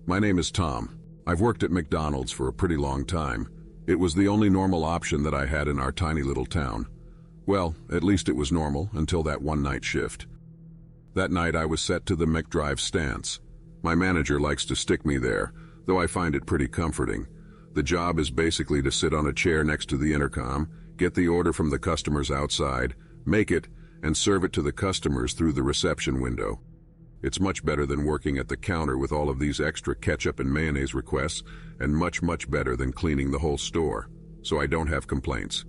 My name is Tom. I've worked at McDonald's for a pretty long time. It was the only normal option that I had in our tiny little town. Well, at least it was normal until that one-night shift. That night I was set to the McDrive stance. My manager likes to stick me there, though I find it pretty comforting. The job is basically to sit on a chair next to the intercom, get the order from the customers outside, make it, and serve it to the customers through the reception window. It's much better than working at the counter with all of these extra ketchup and mayonnaise requests, and much better than cleaning the whole store, so I don't have complaints.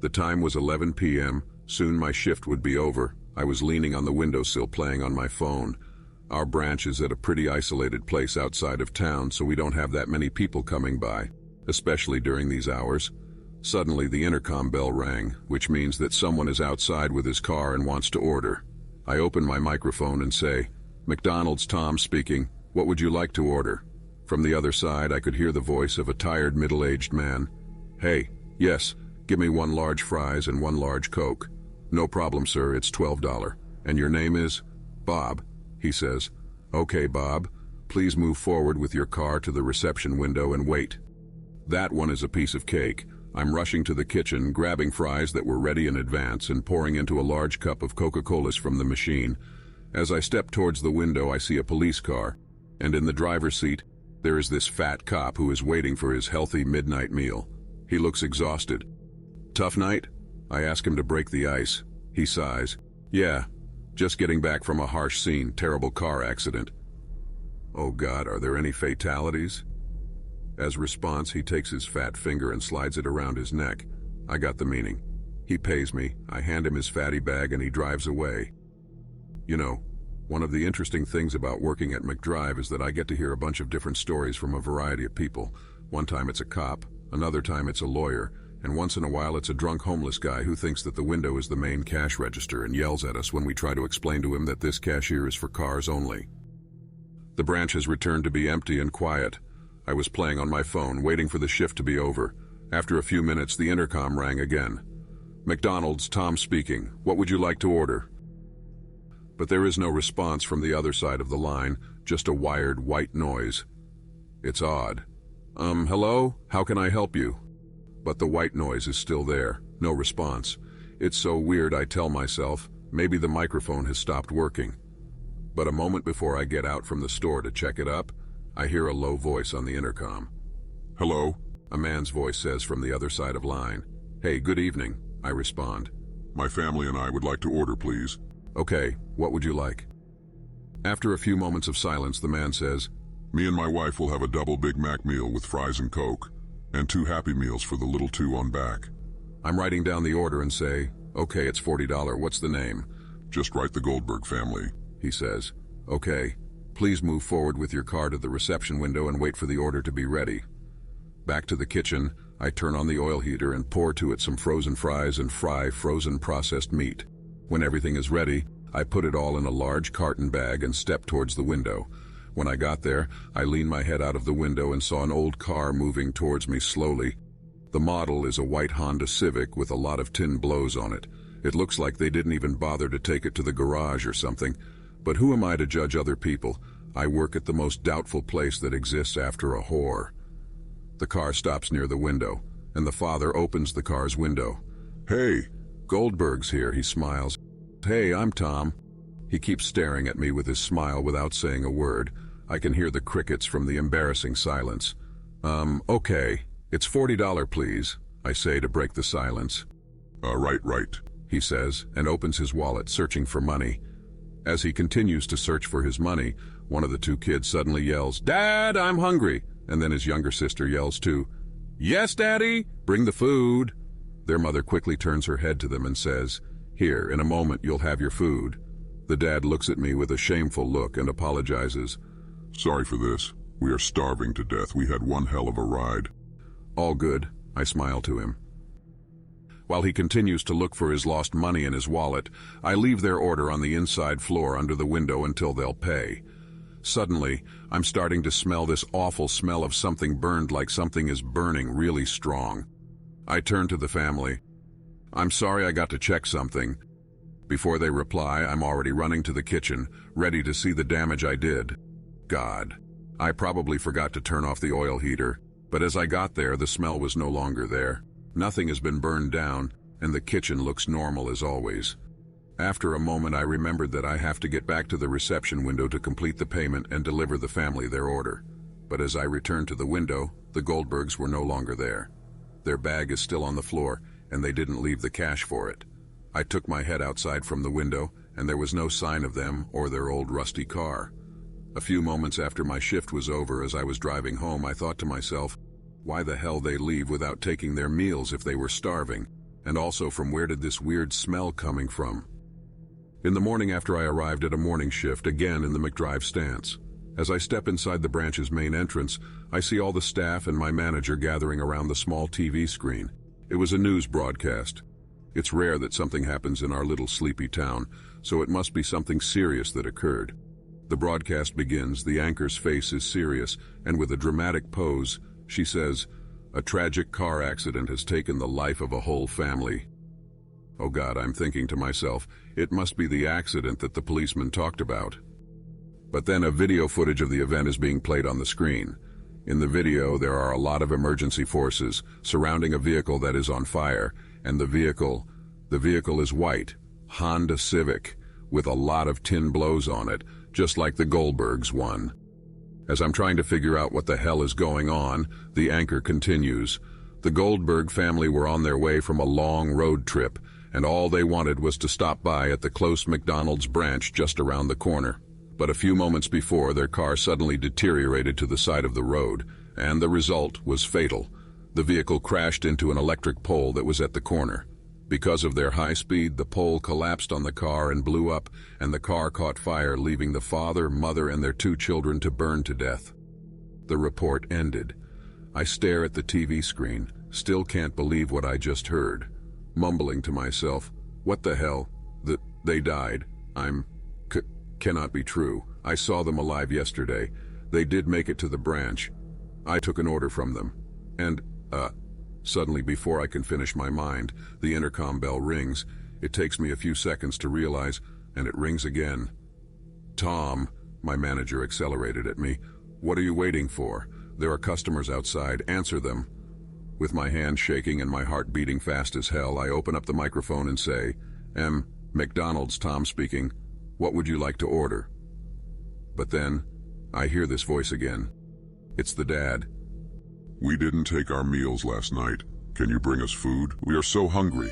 The time was 11 p.m., soon my shift would be over. I was leaning on the windowsill playing on my phone. Our branch is at a pretty isolated place outside of town, so we don't have that many people coming by, especially during these hours. Suddenly the intercom bell rang, which means that someone is outside with his car and wants to order. I open my microphone and say, "McDonald's, Tom speaking. What would you like to order?" From the other side, I could hear the voice of a tired middle-aged man. "Hey, yes, give me 1 large fries and 1 large Coke." "No problem, sir, it's $12. And your name is?" "Bob," he says. "Okay, Bob, please move forward with your car to the reception window and wait." That one is a piece of cake. I'm rushing to the kitchen, grabbing fries that were ready in advance and pouring into a large cup of Coca-Colas from the machine. As I step towards the window, I see a police car, and in the driver's seat, there is this fat cop who is waiting for his healthy midnight meal. He looks exhausted. "Tough night?" I ask him to break the ice. He sighs. "Yeah, just getting back from a harsh scene, terrible car accident." "Oh God, are there any fatalities?" As response, he takes his fat finger and slides it around his neck. I got the meaning. He pays me, I hand him his fatty bag, and he drives away. You know, one of the interesting things about working at McDrive is that I get to hear a bunch of different stories from a variety of people. One time it's a cop, another time it's a lawyer, and once in a while it's a drunk homeless guy who thinks that the window is the main cash register and yells at us when we try to explain to him that this cashier is for cars only. The branch has returned to be empty and quiet. I was playing on my phone, waiting for the shift to be over. After a few minutes, the intercom rang again. "McDonald's, Tom speaking. What would you like to order?" But there is no response from the other side of the line, just a wired white noise. It's odd. Hello? How can I help you?" But the white noise is still there, no response. It's so weird, I tell myself, maybe the microphone has stopped working. But a moment before I get out from the store to check it up, I hear a low voice on the intercom. "Hello?" a man's voice says from the other side of line. "Hey, good evening," I respond. "My family and I would like to order, please." "Okay, what would you like?" After a few moments of silence, the man says, "Me and my wife will have a double Big Mac meal with fries and Coke, and 2 Happy Meals for the little 2 on back." I'm writing down the order and say, "Okay, it's $40. What's the name?" "Just write the Goldberg family," he says. "Okay. Please move forward with your car to the reception window and wait for the order to be ready." Back to the kitchen, I turn on the oil heater and pour to it some frozen fries and fry frozen processed meat. When everything is ready, I put it all in a large carton bag and step towards the window. When I got there, I leaned my head out of the window and saw an old car moving towards me slowly. The model is a white Honda Civic with a lot of tin blows on it. It looks like they didn't even bother to take it to the garage or something. But who am I to judge other people? I work at the most doubtful place that exists after a whore. The car stops near the window, and the father opens the car's window. "Hey, Goldberg's here," he smiles. "Hey, I'm Tom." He keeps staring at me with his smile without saying a word. I can hear the crickets from the embarrassing silence. Okay, it's $40, please," I say to break the silence. Right, he says, and opens his wallet, searching for money. As he continues to search for his money, one of the 2 kids suddenly yells, "Dad, I'm hungry!" And then his younger sister yells too, "Yes, Daddy, bring the food." Their mother quickly turns her head to them and says, "Here, in a moment you'll have your food." The dad looks at me with a shameful look and apologizes. "Sorry for this. We are starving to death. We had one hell of a ride." "All good," I smile to him. While he continues to look for his lost money in his wallet, I leave their order on the inside floor under the window until they'll pay. Suddenly, I'm starting to smell this awful smell of something burned, like something is burning really strong. I turn to the family. "I'm sorry, I got to check something." Before they reply, I'm already running to the kitchen, ready to see the damage I did. God. I probably forgot to turn off the oil heater, but as I got there, the smell was no longer there. Nothing has been burned down, and the kitchen looks normal as always. After a moment, I remembered that I have to get back to the reception window to complete the payment and deliver the family their order. But as I returned to the window, the Goldbergs were no longer there. Their bag is still on the floor, and they didn't leave the cash for it. I took my head outside from the window, and there was no sign of them or their old rusty car. A few moments after my shift was over, as I was driving home, I thought to myself, why the hell they leave without taking their meals if they were starving? And also, from where did this weird smell coming from? In the morning after I arrived at a morning shift, again in the McDrive stance. As I step inside the branch's main entrance, I see all the staff and my manager gathering around the small TV screen. It was a news broadcast. It's rare that something happens in our little sleepy town, so it must be something serious that occurred. The broadcast begins, the anchor's face is serious, and with a dramatic pose, she says, "A tragic car accident has taken the life of a whole family." Oh God, I'm thinking to myself, it must be the accident that the policeman talked about. But then a video footage of the event is being played on the screen. In the video, there are a lot of emergency forces surrounding a vehicle that is on fire, and the vehicle is white, Honda Civic, with a lot of tin blows on it, just like the Goldbergs one. As I'm trying to figure out what the hell is going on, the anchor continues. The Goldberg family were on their way from a long road trip, and all they wanted was to stop by at the close McDonald's branch just around the corner. But a few moments before, their car suddenly deteriorated to the side of the road, and the result was fatal. The vehicle crashed into an electric pole that was at the corner. Because of their high speed, the pole collapsed on the car and blew up, and the car caught fire, leaving the father, mother, and their 2 children to burn to death. The report ended. I stare at the TV screen, still can't believe what I just heard. Mumbling to myself, what the hell? They died. Cannot be true. I saw them alive yesterday. They did make it to the branch. I took an order from them. And, suddenly before I can finish my mind, the intercom bell rings. It takes me a few seconds to realize, and it rings again. "Tom," my manager accelerated at me. "What are you waiting for? There are customers outside. Answer them." With my hand shaking and my heart beating fast as hell, I open up the microphone and say, McDonald's, Tom speaking. What would you like to order?" But then, I hear this voice again. It's the dad. "We didn't take our meals last night. Can you bring us food? We are so hungry."